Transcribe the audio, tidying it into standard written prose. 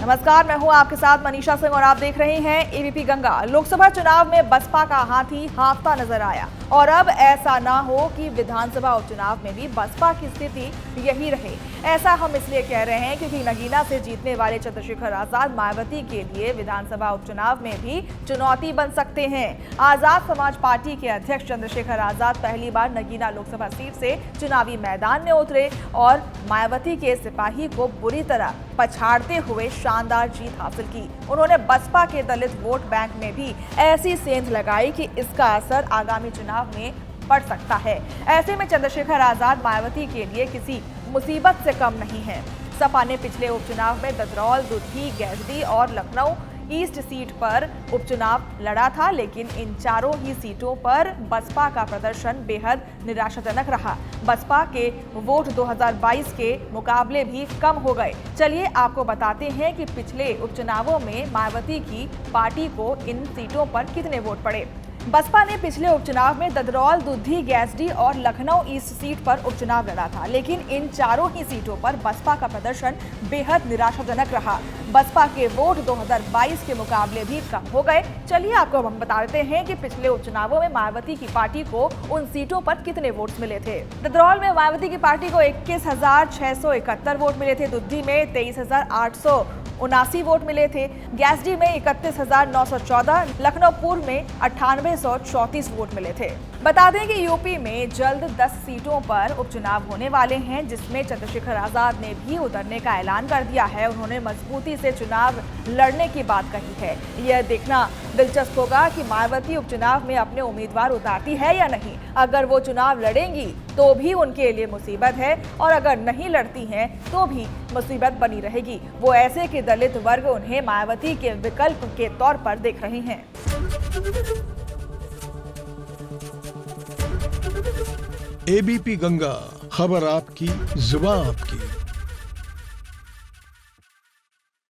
नमस्कार, मैं हूं आपके साथ मनीषा सिंह और आप देख रहे हैं एबीपी गंगा। लोकसभा चुनाव में बसपा का हाथी हाँफता नजर आया और अब ऐसा ना हो कि विधानसभा उपचुनाव में भी बसपा की स्थिति यही रहे। ऐसा हम इसलिए कह रहे हैं क्योंकि नगीना से जीतने वाले चंद्रशेखर आजाद मायावती के लिए विधानसभा उपचुनाव में भी चुनौती बन सकते हैं। आजाद समाज पार्टी के अध्यक्ष चंद्रशेखर आजाद पहली बार नगीना लोकसभा सीट से चुनावी मैदान में उतरे और मायावती के सिपाही को बुरी तरह पछाड़ते हुए शानदार जीत हासिल की। उन्होंने बसपा के दलित वोट बैंक में भी ऐसी सेंध लगाई कि इसका असर आगामी चुनाव में पड़ सकता है। ऐसे में चंद्रशेखर आजाद मायावती के लिए किसी मुसीबत से कम नहीं है। सपा ने पिछले उपचुनाव में ददरौल, दुधही, गैसडी और लखनऊ ईस्ट सीट पर उपचुनाव लड़ा था, लेकिन इन चारों ही सीटों पर बसपा का प्रदर्शन बेहद निराशाजनक रहा। बसपा के वोट 2022 के मुकाबले भी कम हो गए। चलिए आपको बताते हैं कि पिछले उपचुनावों में मायावती की पार्टी को इन सीटों पर कितने वोट पड़े। बसपा ने पिछले उपचुनाव में ददरौल, दुधही, गैसडी और लखनऊ ईस्ट सीट पर उपचुनाव लड़ा था, लेकिन इन चारों ही सीटों पर बसपा का प्रदर्शन बेहद निराशाजनक रहा। बसपा के वोट 2022 के मुकाबले भी कम हो गए। चलिए आपको हम बता देते हैं कि पिछले उपचुनावों में मायावती की पार्टी को उन सीटों पर कितने वोट मिले थे। ददरौल में मायावती की पार्टी को 21,671 वोट मिले थे, दुधही में 23,879 वोट मिले थे, गैसडी में 31,914, लखनऊ पूर्व में 98,134 वोट मिले थे। बता दें कि यूपी में जल्द 10 सीटों पर उपचुनाव होने वाले हैं, जिसमें चंद्रशेखर आजाद ने भी उतरने का ऐलान कर दिया है। उन्होंने मजबूती से चुनाव लड़ने की बात कही है। यह देखना दिलचस्प होगा कि मायावती उपचुनाव में अपने उम्मीदवार उतारती है या नहीं। अगर वो चुनाव लड़ेंगी तो भी उनके लिए मुसीबत है और अगर नहीं लड़ती हैं तो भी मुसीबत बनी रहेगी। वो ऐसे कि दलित वर्ग उन्हें मायावती के विकल्प के तौर पर देख रहे हैं। एबीपी गंगा, खबर आपकी, जुबान आपकी।